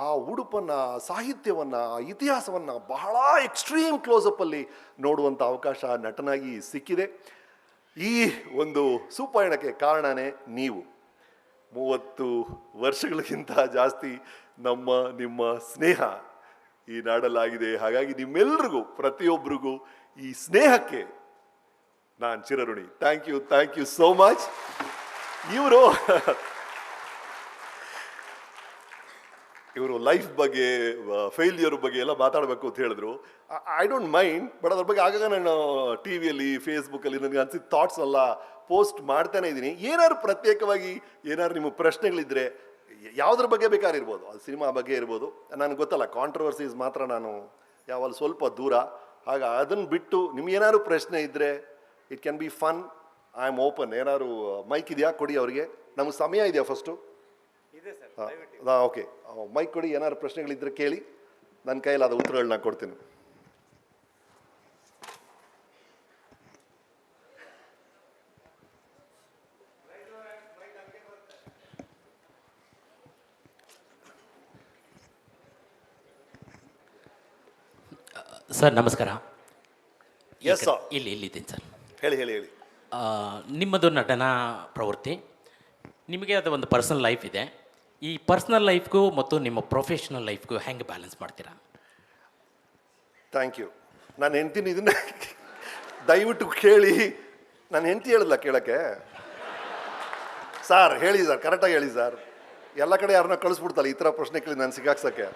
Speaker 2: ಆ ಉಡುಪನ್ನು, ಸಾಹಿತ್ಯವನ್ನು, ಇತಿಹಾಸವನ್ನು ಬಹಳ ಎಕ್ಸ್ಟ್ರೀಮ್ ಕ್ಲೋಸಪ್ಪಲ್ಲಿ ನೋಡುವಂಥ ಅವಕಾಶ ನಟನಾಗಿ ಸಿಕ್ಕಿದೆ. ಈ ಒಂದು ಸುಪಯಣಕ್ಕೆ ಕಾರಣನೇ ನೀವು. 30 ವರ್ಷಗಳಿಗಿಂತ ಜಾಸ್ತಿ ನಿಮ್ಮ ಸ್ನೇಹ ಈ ನಾಡಲ್ಲಾಗಿದೆ. ಹಾಗಾಗಿ ನಿಮ್ಮೆಲ್ರಿಗೂ, ಪ್ರತಿಯೊಬ್ಬರಿಗೂ ಈ ಸ್ನೇಹಕ್ಕೆ ನಾನು ಚಿರಋಣಿ. Thank you so much. ಇವರು ಲೈಫ್ ಬಗ್ಗೆ, ಫೇಲ್ಯೂರ್ ಬಗ್ಗೆ ಎಲ್ಲ ಮಾತಾಡಬೇಕು ಅಂತ ಹೇಳಿದ್ರು. ಐ ಡೋಂಟ್ ಮೈಂಡ್, ಬಟ್ ಅದ್ರ ಬಗ್ಗೆ ಆಗಾಗ ನಾನು ಟಿ ವಿಯಲ್ಲಿ, ಫೇಸ್ಬುಕ್ಕಲ್ಲಿ ನನಗೆ ಅನಿಸಿದ ಥಾಟ್ಸ್ ಎಲ್ಲ ಪೋಸ್ಟ್ ಮಾಡ್ತಾನೆ ಇದ್ದೀನಿ. ಏನಾದ್ರು ಪ್ರತ್ಯೇಕವಾಗಿ ಏನಾದ್ರು ನಿಮ್ಮ ಪ್ರಶ್ನೆಗಳಿದ್ರೆ ಯಾವುದ್ರ ಬಗ್ಗೆ ಬೇಕಾದ್ರೂ ಇರ್ಬೋದು, ಅದು ಸಿನಿಮಾ ಬಗ್ಗೆ ಇರ್ಬೋದು. ನನಗೆ ಗೊತ್ತಲ್ಲ, ಕಾಂಟ್ರವರ್ಸೀಸ್ ಮಾತ್ರ ನಾನು ಯಾವಾಗ ಸ್ವಲ್ಪ ದೂರ. ಆಗ ಅದನ್ನು ಬಿಟ್ಟು ನಿಮ್ಗೇನಾದ್ರು ಪ್ರಶ್ನೆ ಇದ್ದರೆ it can be fun. I am open. ಏನಾದ್ರು ಮೈಕ್ ಇದೆಯಾ ಕೊಡಿ ಅವರಿಗೆ. ನಮಗೆ ಸಮಯ ಇದೆಯಾ ಫಸ್ಟು? ಓಕೆ, ಮೈಕ್ ಕೊಡಿ. ಏನಾದ್ರು ಪ್ರಶ್ನೆಗಳಿದ್ರೆ ಕೇಳಿ, ನನ್ನ ಕೈಯಲ್ಲಿ ಉತ್ತರಗಳನ್ನ ಕೊಡ್ತೀನಿ.
Speaker 3: ಸರ್ ನಮಸ್ಕಾರ.
Speaker 2: Yes sir.
Speaker 3: ಇಲ್ಲಿದ್ದೀನಿ ಸರ್.
Speaker 2: ಹೇಳಿ ಹೇಳಿ ಹೇಳಿ.
Speaker 3: ನಿಮ್ಮದು ನಟನಾ ಪ್ರವೃತ್ತಿ, ನಿಮಗೆ ಅದು ಒಂದು ಪರ್ಸನಲ್ ಲೈಫ್ ಇದೆ. ಈ ಪರ್ಸನಲ್ ಲೈಫ್ಗೂ ಮತ್ತು ನಿಮ್ಮ ಪ್ರೊಫೆಷನಲ್ ಲೈಫ್ಗೂ ಹೆಂಗೆ ಬ್ಯಾಲೆನ್ಸ್ ಮಾಡ್ತೀರಾ?
Speaker 2: Thank you. ನಾನು ಹೆಂಡ್ತೀನಿ ಇದನ್ನ ದಯವಿಟ್ಟು ಕೇಳಿ. ನಾನು ಹೆಂಡ್ತಿ ಹೇಳಿಲ್ಲ ಕೇಳೋಕ್ಕೆ. ಸರ್ ಹೇಳಿ ಸರ್, ಕರೆಕ್ಟಾಗಿ ಹೇಳಿ ಸರ್. ಎಲ್ಲ ಕಡೆ ಯಾರನ್ನ ಕಳಿಸ್ಬಿಡ್ತಲ್ಲ ಈ ಥರ ಪ್ರಶ್ನೆ ಕೇಳಿ ನಾನು ಸಿಗಾಕ್ಸೋಕ್ಕೆ.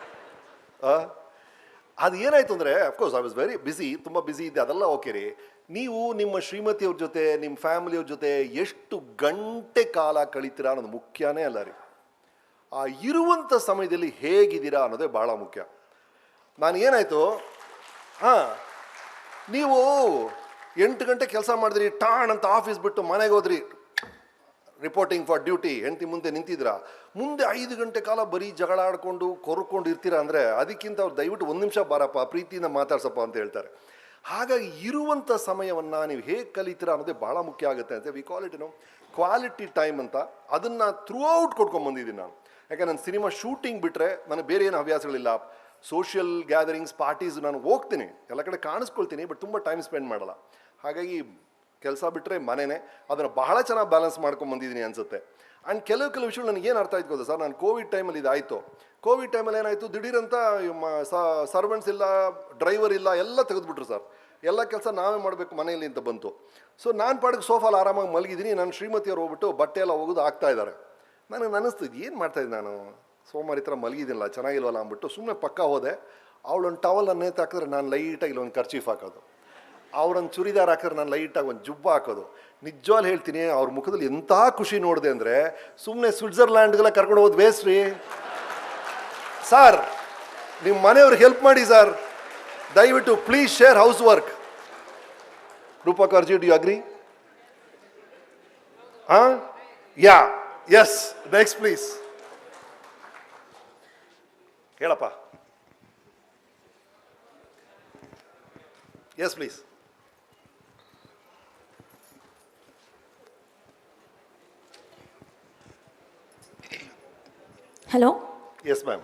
Speaker 2: ಅದು ಏನಾಯಿತು ಅಂದರೆ, of course I was very busy, ತುಂಬ ಬ್ಯುಸಿ ಇದ್ದೆ, ಅದೆಲ್ಲ ಓಕೆ ರೀ. ನೀವು ನಿಮ್ಮ ಶ್ರೀಮತಿಯವ್ರ ಜೊತೆ, ನಿಮ್ಮ ಫ್ಯಾಮಿಲಿಯವ್ರ ಜೊತೆ ಎಷ್ಟು ಗಂಟೆ ಕಾಲ ಕಳೀತೀರಾ ಅನ್ನೋದು ಮುಖ್ಯನೇ ಅಲ್ಲ ರೀ. ಆ ಇರುವಂಥ ಸಮಯದಲ್ಲಿ ಹೇಗಿದ್ದೀರಾ ಅನ್ನೋದೇ ಭಾಳ ಮುಖ್ಯ. ನಾನು ಏನಾಯಿತು, ನೀವು 8 ಗಂಟೆ ಕೆಲಸ ಮಾಡಿದ್ರಿ, ಟಾಣ್ ಅಂತ ಆಫೀಸ್ ಬಿಟ್ಟು ಮನೆಗೆ ಹೋದ್ರಿ, ರಿಪೋರ್ಟಿಂಗ್ ಫಾರ್ ಡ್ಯೂಟಿ, ಹೆಂಡತಿ ಮುಂದೆ ನಿಂತಿದ್ರ, ಮುಂದೆ 5 ಗಂಟೆ ಕಾಲ ಬರೀ ಜಗಳ ಆಡ್ಕೊಂಡು ಕೊರ್ಕೊಂಡು ಇರ್ತೀರಾ ಅಂದರೆ ಅದಕ್ಕಿಂತ ಅವ್ರು ದಯವಿಟ್ಟು 1 ನಿಮಿಷ ಬಾರಪ್ಪ, ಪ್ರೀತಿಯಿಂದ ಮಾತಾಡ್ಸಪ್ಪ ಅಂತ ಹೇಳ್ತಾರೆ. ಹಾಗಾಗಿ ಇರುವಂಥ ಸಮಯವನ್ನು ನೀವು ಹೇಗೆ ಕಲಿತೀರಾ ಅನ್ನೋದೇ ಭಾಳ ಮುಖ್ಯ ಆಗುತ್ತೆ ಅಂತ. V call it quality time ಅಂತ. ಅದನ್ನು ಥ್ರೂ ಔಟ್ ಕೊಟ್ಕೊಂಡ್ಬಂದಿದ್ದೀನಿ ನಾನು. ಯಾಕಂದ್ರೆ ನನ್ನ ಸಿನಿಮಾ ಶೂಟಿಂಗ್ ಬಿಟ್ಟರೆ ನನಗೆ ಬೇರೆ ಏನು ಹವ್ಯಾಸಗಳಿಲ್ಲ. ಸೋಷಿಯಲ್ ಗ್ಯಾದರಿಂಗ್ಸ್, ಪಾರ್ಟೀಸ್ ನಾನು ಹೋಗ್ತೀನಿ, ಎಲ್ಲ ಕಡೆ ಕಾಣಿಸ್ಕೊಳ್ತೀನಿ, ಬಟ್ ತುಂಬ ಟೈಮ್ ಸ್ಪೆಂಡ್ ಮಾಡಲ್ಲ. ಹಾಗಾಗಿ ಕೆಲಸ ಬಿಟ್ಟರೆ ಮನೆಯೇ. ಅದನ್ನು ಬಹಳ ಚೆನ್ನಾಗಿ ಬ್ಯಾಲೆನ್ಸ್ ಮಾಡ್ಕೊಂಬಂದಿದ್ದೀನಿ ಅನಿಸುತ್ತೆ. ಆ್ಯಂಡ್ ಕೆಲವು ವಿಷಯಗಳು ನನಗೆ ಏನು ಅರ್ಥ ಆಯ್ತು ಗೊತ್ತಾ ಸರ್, ನಾನು ಕೋವಿಡ್ ಟೈಮಲ್ಲಿ ಇದಾಯಿತು. ಕೋವಿಡ್ ಟೈಮಲ್ಲಿ ಏನಾಯಿತು, ದಿಢೀರಂತ ಸರ್ವೆಂಟ್ಸ್ ಇಲ್ಲ, ಡ್ರೈವರ್ ಇಲ್ಲ, ಎಲ್ಲ ತೆಗೆದುಬಿಟ್ರು ಸರ್. ಎಲ್ಲ ಕೆಲಸ ನಾವೇ ಮಾಡಬೇಕು ಮನೆಯಲ್ಲಿ ಅಂತ ಬಂತು. ಸೊ ನಾನು ಪಾಡಿಗೆ ಸೋಫಾಲ್ ಆರಾಮಾಗಿ ಮಲಗಿದ್ದೀನಿ. ನಾನು ಶ್ರೀಮತಿಯವ್ರು ಹೋಗ್ಬಿಟ್ಟು ಬಟ್ಟೆ ಎಲ್ಲ ಹೋಗೋದು ಆಗ್ತಾ ಇದ್ದಾರೆ. ನನಗೆ ಅನ್ನಿಸ್ತಿದ್ದು ಏನು ಮಾಡ್ತಾಯಿದ್ದೆ ನಾನು, ಸೋಮವಾರ ಈ ಥರ ಮಲಗಿದ್ದೀನಲ್ಲ, ಚೆನ್ನಾಗಿಲ್ವಲ್ಲ ಅಂದ್ಬಿಟ್ಟು ಸುಮ್ಮನೆ ಪಕ್ಕ ಹೋದೆ. ಅವಳೊಂದು ಟವಲ್ ನೇತು ಹಾಕಿದ್ರೆ ನಾನು ಲೈಟಾಗಿ ಇಲ್ಲೊಂದು ಕರ್ಚೀಫ್ ಹಾಕೋದು, ಅವ್ರೊಂದು ಚೂರಿದಾರ್ ಹಾಕಿದ್ರೆ ನಾನು ಲೈಟಾಗಿ ಒಂದು ಜುಬ್ಬ ಹಾಕೋದು. ನಿಜವಾಗ್ಲೂ ಹೇಳ್ತೀನಿ, ಅವ್ರ ಮುಖದಲ್ಲಿ ಎಂಥ ಖುಷಿ ನೋಡಿದೆ ಅಂದರೆ, ಸುಮ್ಮನೆ ಸ್ವಿಟ್ಜರ್ಲ್ಯಾಂಡ್ಗೆಲ್ಲ ಕರ್ಕೊಂಡು ಹೋದ್ ವೇಸ್ಟ್ ರೀ. ಸರ್ ನಿಮ್ಮ ಮನೆಯವ್ರಿಗೆ ಹೆಲ್ಪ್ ಮಾಡಿ ಸರ್, ದಯವಿಟ್ಟು please share house work. Rupa Karji, do you agree? Yeah, yes, next please ಹೇಳಪ್ಪ. Yes please.
Speaker 4: Hello.
Speaker 2: Yes ma'am.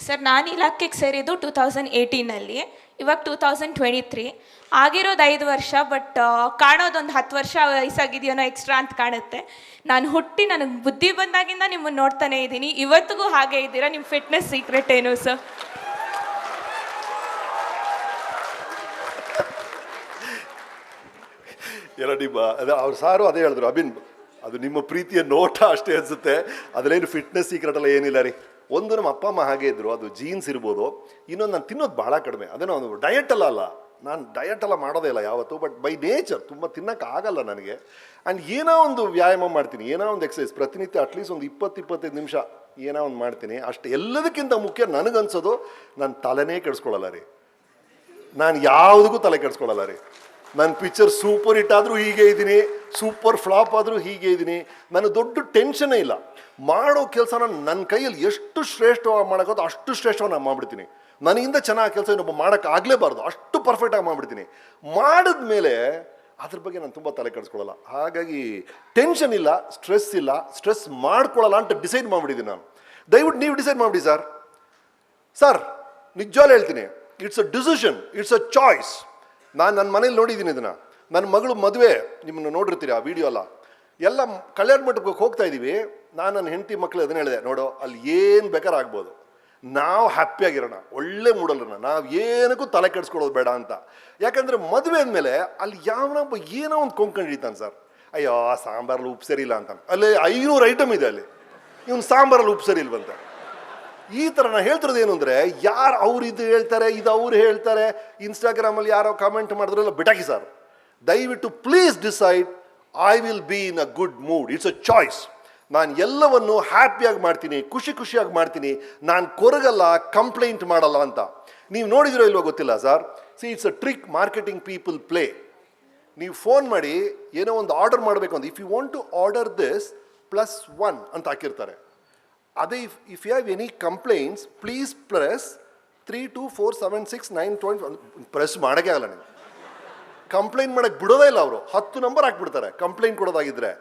Speaker 4: Sir, ನಾನು ಇಲಾಖೆಗೆ ಸೇರಿದ್ದು 2018ನಲ್ಲಿ, ಇವಾಗ 2023. ಆಗಿರೋದು 5 ವರ್ಷ, ಬಟ್ ಕಾಣೋದೊಂದು 10 ವರ್ಷ ವಯಸ್ಸಾಗಿದೆಯೋ ಎಕ್ಸ್ಟ್ರಾ ಅಂತ ಕಾಣುತ್ತೆ. ನಾನು ಹುಟ್ಟಿ ನನಗೆ ಬುದ್ಧಿ ಬಂದಾಗಿಂದ ನಿಮ್ಮನ್ನು ನೋಡ್ತಾನೆ ಇದ್ದೀನಿ, ಇವತ್ತಿಗೂ ಹಾಗೆ ಇದ್ದೀರಾ. ನಿಮ್ಮ ಫಿಟ್ನೆಸ್ ಸೀಕ್ರೆಟ್ ಏನು ಸರ್?
Speaker 2: ಎಲ್ಲ ನಿಮ್ಮ ಅದೇ ಅವ್ರು ಸಾರು ಅದೇ ಹೇಳಿದ್ರು, ಅಭಿನ್ ಅದು ನಿಮ್ಮ ಪ್ರೀತಿಯ ನೋಟ ಅಷ್ಟೇ ಅನಿಸುತ್ತೆ, ಅದರೇನು ಫಿಟ್ನೆಸ್ ಸೀಕ್ರೆಟ್ ಎಲ್ಲ ಏನಿಲ್ಲ ರೀ. ಒಂದು ನಮ್ಮ ಅಪ್ಪ ಅಮ್ಮ ಹಾಗೆ ಇದ್ದರು, ಅದು ಜೀನ್ಸ್ ಇರ್ಬೋದು. ಇನ್ನೊಂದು ನಾನು ತಿನ್ನೋದು ಭಾಳ ಕಡಿಮೆ, ಅದೇನೋ ಒಂದು ಡಯಟ್ ಅಲ್ಲ, ನಾನು ಡಯಟ್ ಎಲ್ಲ ಮಾಡೋದೇ ಇಲ್ಲ ಯಾವತ್ತು. ಬಟ್ ಬೈ ನೇಚರ್ ತುಂಬ ತಿನ್ನೋಕ್ಕಾಗಲ್ಲ ನನಗೆ. ಆ್ಯಂಡ್ ಏನೋ ಒಂದು ವ್ಯಾಯಾಮ ಮಾಡ್ತೀನಿ, ಏನೋ ಒಂದು ಎಕ್ಸಸೈಸ್ ಪ್ರತಿನಿತ್ಯ ಅಟ್ಲೀಸ್ಟ್ ಒಂದು 20-25 ನಿಮಿಷ ಏನೋ ಒಂದು ಮಾಡ್ತೀನಿ ಅಷ್ಟೇ. ಎಲ್ಲದಕ್ಕಿಂತ ಮುಖ್ಯ ನನಗನ್ಸೋದು, ನಾನು ತಲೆನೇ ಕೆಡಿಸ್ಕೊಳ್ಳಲ್ಲ ರೀ. ನಾನು ಯಾವುದಕ್ಕೂ ತಲೆ ಕೆಡಿಸ್ಕೊಳ್ಳಲ್ಲ ರೀ. ನನ್ನ ಪಿಕ್ಚರ್ ಸೂಪರ್ ಹಿಟ್ ಆದರೂ ಹೀಗೆ ಇದ್ದೀನಿ, ಸೂಪರ್ ಫ್ಲಾಪ್ ಆದರೂ ಹೀಗೆ ಇದ್ದೀನಿ. ನನಗೆ ದೊಡ್ಡ ಟೆನ್ಷನ್ನೇ ಇಲ್ಲ. ಮಾಡೋ ಕೆಲಸನ ನನ್ನ ಕೈಯಲ್ಲಿ ಎಷ್ಟು ಶ್ರೇಷ್ಠವಾಗಿ ಮಾಡೋಕ್ಕೋ ಅಷ್ಟು ಶ್ರೇಷ್ಠವಾಗಿ ನಾನು ಮಾಡಿಬಿಡ್ತೀನಿ. ನನಗಿಂತ ಚೆನ್ನಾಗಿ ಕೆಲಸ ಇನ್ನೊಬ್ಬ ಮಾಡೋಕ್ಕಾಗಲೇಬಾರ್ದು, ಅಷ್ಟು ಪರ್ಫೆಕ್ಟಾಗಿ ಮಾಡಿಬಿಡ್ತೀನಿ. ಮಾಡಿದ್ಮೇಲೆ ಅದ್ರ ಬಗ್ಗೆ ನಾನು ತುಂಬ ತಲೆ ಕೆಡಿಸ್ಕೊಳ್ಳಲ್ಲ. ಹಾಗಾಗಿ ಟೆನ್ಷನ್ ಇಲ್ಲ, ಸ್ಟ್ರೆಸ್ ಇಲ್ಲ, ಸ್ಟ್ರೆಸ್ ಮಾಡ್ಕೊಳ್ಳಲ್ಲ ಅಂತ ಡಿಸೈಡ್ ಮಾಡಿಬಿಟ್ಟಿದ್ದೀನಿ ನಾನು. ದಯವಿಟ್ಟು ನೀವು ಡಿಸೈಡ್ ಮಾಡಿಬಿಡಿ ಸರ್. ಸರ್ ನಿಜವಾಗ್ಲೂ ಹೇಳ್ತೀನಿ, it's a decision, it's a choice. ನಾನು ನನ್ನ ಮನೇಲಿ ನೋಡಿದ್ದೀನಿ ಇದನ್ನು. ನನ್ನ ಮಗಳು ಮದುವೆ ನಿಮ್ಮನ್ನು ನೋಡಿರ್ತೀರಿ ಆ ವಿಡಿಯೋ ಎಲ್ಲ ಕಲ್ಯಾಣ ಮಂಟಪಕ್ಕೆ ಹೋಗ್ತಾ ಇದ್ದೀವಿ. ನಾನು ನನ್ನ ಹೆಂಡತಿ ಮಕ್ಕಳು ಅದನ್ನ ಹೇಳಿದೆ, ನೋಡೋ ಅಲ್ಲಿ ಏನು ಬೇಕಾದ್ರೆ ಆಗ್ಬೋದು, ನಾವು ಹ್ಯಾಪಿಯಾಗಿರೋಣ, ಒಳ್ಳೆ ಮೂಡಲ್ಲೋಣ, ನಾವು ಏನಕ್ಕೂ ತಲೆ ಕೆಡಿಸ್ಕೊಳ್ಳೋದು ಬೇಡ ಅಂತ. ಯಾಕಂದರೆ ಮದುವೆ ಅಂದಮೇಲೆ ಅಲ್ಲಿ ಯಾವನೊಬ್ಬ ಏನೋ ಒಂದು ಕೊಂಡ್ಕೊಂಡು ಹಿಡಿತಾನೆ ಸರ್. ಅಯ್ಯೋ ಆ ಸಾಂಬಾರಲ್ಲಿ ಉಪ್ಪು ಸರಿ ಇಲ್ಲ ಅಂತಾನೆ. ಅಲ್ಲಿ 500 ಐಟಮ್ ಇದೆ, ಅಲ್ಲಿ ಇವನು ಸಾಂಬಾರಲ್ಲಿ ಉಪ್ಪು ಸರಿ ಇಲ್ವಂತ. ಈ ಥರ ನಾನು ಹೇಳ್ತಿರೋದು ಏನು ಅಂದರೆ, ಯಾರು ಅವ್ರು ಇದು ಹೇಳ್ತಾರೆ, ಇದು ಅವ್ರು ಹೇಳ್ತಾರೆ, ಇನ್ಸ್ಟಾಗ್ರಾಮಲ್ಲಿ ಯಾರೋ ಕಾಮೆಂಟ್ ಮಾಡಿದ್ರೆಲ್ಲ ಬಿಟಾಕಿ ಸರ್. ದಯವಿಟ್ಟು please decide, I will be in a good mood. It's a choice. ನಾನು ಎಲ್ಲವನ್ನು ಹ್ಯಾಪಿಯಾಗಿ ಮಾಡ್ತೀನಿ, ಖುಷಿಯಾಗಿ ಮಾಡ್ತೀನಿ. ನಾನು ಕೊರಗಲ್ಲ, ಕಂಪ್ಲೇಂಟ್ ಮಾಡಲ್ಲ ಅಂತ. ನೀವು ನೋಡಿದಿರೋ ಇಲ್ವೋ ಗೊತ್ತಿಲ್ಲ sir. See, it's a trick marketing people play. ನೀವು ಫೋನ್ ಮಾಡಿ ಏನೋ ಒಂದು ಆರ್ಡರ್ ಮಾಡಬೇಕು ಅಂತ, if you want to order this +1 ಅಂತ ಹಾಕಿರ್ತಾರೆ. ಅದೇ if you have any complaints please press 3247691 press ಮಾಡೋಕ್ಕೆ ಆಗಲ್ಲ. ನೀವು ಕಂಪ್ಲೇಂಟ್ ಮಾಡೋಕ್ಕೆ ಬಿಡೋದೇ ಇಲ್ಲ. ಅವರು 10 ನಂಬರ್ ಹಾಕ್ಬಿಡ್ತಾರೆ ಕಂಪ್ಲೇಂಟ್ ಕೊಡೋದಾಗಿದ್ದರೆ.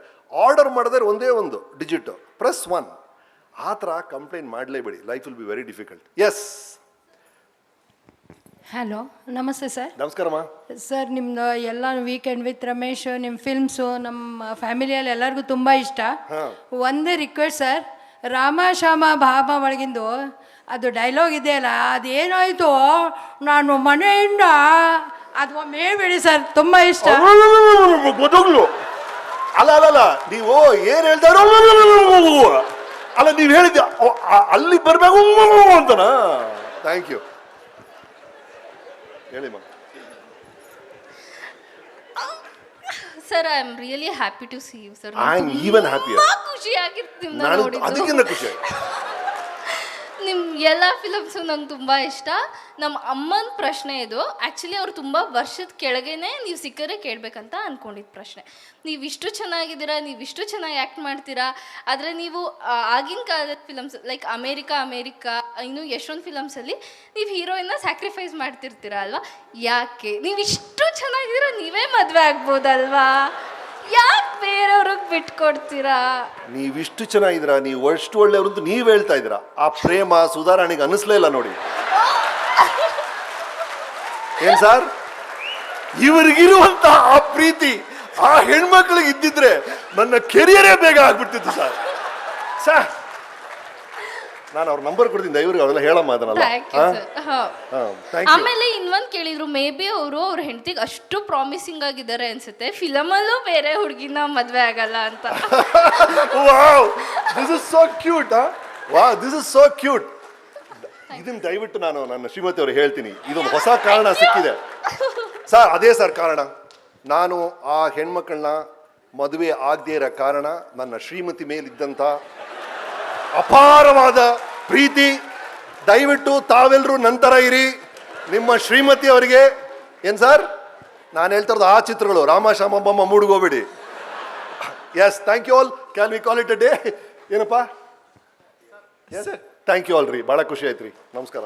Speaker 2: ಆರ್ಡರ್ ಮಾಡಿದ್ರೆ ಒಂದೇ ಒಂದು ಡಿಜಿಟು +1. ಆ ಥರ ಕಂಪ್ಲೇಂಟ್ ಮಾಡಲೇಬೇಡಿ. Life will be very difficult. Yes
Speaker 5: hello ನಮಸ್ತೆ ಸರ್.
Speaker 2: ನಮಸ್ಕಾರಮ್ಮ.
Speaker 5: ಸರ್ ನಿಮ್ಮದು ಎಲ್ಲ ವೀಕೆಂಡ್ ವಿತ್ ರಮೇಶ್ ನಿಮ್ಮ ಫಿಲ್ಮ್ಸು ನಮ್ಮ ಫ್ಯಾಮಿಲಿಯಲ್ಲಿ ಎಲ್ಲರಿಗೂ ತುಂಬ ಇಷ್ಟ. ಒಂದೇ ರಿಕ್ವೆಸ್ಟ್ ಸರ್, ರಾಮ ಶ್ಯಾಮ ಭಾಮ ಒಳಗಿಂದು ಅದು ಡೈಲಾಗ್ ಇದೆಯಲ್ಲ, ಅದೇನಾಯಿತು ನಾನು ಮನೆಯಿಂದ ಅದು ಮೇಳ್ಬೇಡಿ ಸರ್, ತುಂಬ ಇಷ್ಟ.
Speaker 2: ಗೊತ್ತಾಗ್ಲು ಅಲ್ಲ ನೀವು ಏನ್ ಹೇಳ್ತಾರೋ ಅಲ್ಲ, ನೀವು ಹೇಳಿದ್ದೆ ಅಲ್ಲಿ ಬರ್ಬೇಕು ಅಂತನಾ? Thank you. ಹೇಳಿಮ್ಮ.
Speaker 6: Sir I am really happy to see you sir.
Speaker 2: I am even happy.
Speaker 6: ಖುಷಿ ಆಗಿತ್ತು
Speaker 2: ನಾನು ಅದಕ್ಕಿಂತ ಖುಷಿ.
Speaker 6: ನಿಮ್ಮ ಎಲ್ಲ ಫಿಲಮ್ಸು ನಂಗೆ ತುಂಬ ಇಷ್ಟ. ನಮ್ಮ ಅಮ್ಮನ ಪ್ರಶ್ನೆ ಇದು. ಆ್ಯಕ್ಚುಲಿ ಅವ್ರು ತುಂಬ ವರ್ಷದ ಕೆಳಗೇನೆ ನೀವು ಸಿಕ್ಕರೆ ಕೇಳಬೇಕಂತ ಅಂದ್ಕೊಂಡಿದ್ದ ಪ್ರಶ್ನೆ. ನೀವಿಷ್ಟು ಚೆನ್ನಾಗಿದ್ದೀರಾ, ನೀವಿಷ್ಟು ಚೆನ್ನಾಗಿ ಆ್ಯಕ್ಟ್ ಮಾಡ್ತೀರಾ, ಆದರೆ ನೀವು ಆಗಿನ ಕಾಲದ ಫಿಲಮ್ಸ್ ಲೈಕ್ ಅಮೇರಿಕಾ ಇನ್ನು ಎಷ್ಟೊಂದು ಫಿಲಮ್ಸಲ್ಲಿ ನೀವು ಹೀರೋಯಿನ್ನ ಸ್ಯಾಕ್ರಿಫೈಸ್ ಮಾಡ್ತಿರ್ತೀರ ಅಲ್ವಾ? ಯಾಕೆ ನೀವಿಷ್ಟು ಚೆನ್ನಾಗಿದ್ದೀರಾ, ನೀವೇ ಮದುವೆ ಆಗ್ಬೋದಲ್ವಾ? ಯಾಕೆ ಬೇರೆಯವ್ರಿಗೆ ಬಿಟ್ಕೊಡ್ತೀರಾ?
Speaker 2: ನೀವಿಷ್ಟು ಚೆನ್ನಾಗಿದ್ದೀರಾ, ನೀವು ಅಷ್ಟು ಒಳ್ಳೆಯವರು ಅಂತ ನೀವು ಹೇಳ್ತಾ ಇದ್ದೀರಾ. ಆ ಪ್ರೇಮ ಸುಧಾರಣೆಗೆ ಅನಿಸ್ಲೇ ಇಲ್ಲ ನೋಡಿ. ಏನ್ ಸರ್, ಇವರಿಗಿರುವಂತ ಆ ಪ್ರೀತಿ ಆ ಹೆಣ್ಮಕ್ಳಿಗೆ ಇದ್ದಿದ್ರೆ ನನ್ನ ಕೆರಿಯರೇ ಬೇಗ ಆಗ್ಬಿಡ್ತಿತ್ತು ಸರ್. ಸರ್ ನಾನು ಅವ್ರ ನಂಬರ್ ಕೊಡ್ತೀನಿ, ದಯವಿಟ್ಟು ಅವೆಲ್ಲ ಹೇಳಮ್ಮ ಅದನ್ನೆಲ್ಲ.
Speaker 6: ಆಮೇಲೆ ಇನ್ನೊಂದು ಕೇಳಿದ್ರು, ಮೇ ಬಿ ಅವ್ರ ಹೆಂಡತಿಗೆ ಅಷ್ಟು ಪ್ರಾಮಿಸಿಂಗ್ ಆಗಿದ್ದಾರೆ ಅನ್ಸುತ್ತೆ, ಫಿಲಮಲ್ಲೂ ಬೇರೆ ಹುಡುಗಿನ ಮದ್ವೆ ಆಗಲ್ಲ ಅಂತ.
Speaker 2: Wow, this is so cute. Wow, this is so cute. ಇದನ್ನ ದಯವಿಟ್ಟು ನಾನು ನನ್ನ ಶ್ರೀಮತಿ ಅವ್ರಿಗೆ ಹೇಳ್ತೀನಿ. ಇದೊಂದು ಹೊಸ ಕಾರಣ ಸಿಕ್ಕಿದೆ ಸರ್. ಅದೇ ಸರ್ ಕಾರಣ. ನಾನು ಆ ಹೆಣ್ಮಕ್ಳನ್ನ ಮದುವೆ ಆಗದೇ ಇರೋ ಕಾರಣ ನನ್ನ ಶ್ರೀಮತಿ ಮೇಲಿದ್ದಂಥ ಅಪಾರವಾದ ಪ್ರೀತಿ. ದಯವಿಟ್ಟು ತಾವೆಲ್ಲರೂ ನಂತರ ಇರಿ. ನಿಮ್ಮ ಶ್ರೀಮತಿ ಅವರಿಗೆ ಏನ್ ಸರ್, ನಾನು ಹೇಳ್ತಾ ಇರೋದು ಆ ಚಿತ್ರಗಳು ರಾಮ ಶ್ಯಾಮ ಬೊಮ್ಮ ಮೂಡ್ಗೋಬೇಡಿ. Yes, thank you all. Can we call it a day? ಏನಪ್ಪ? ಥ್ಯಾಂಕ್ ಯು ಆಲ್ ರೀ, ಭಾಳ ಖುಷಿ ಆಯ್ತು ರೀ. ನಮಸ್ಕಾರ.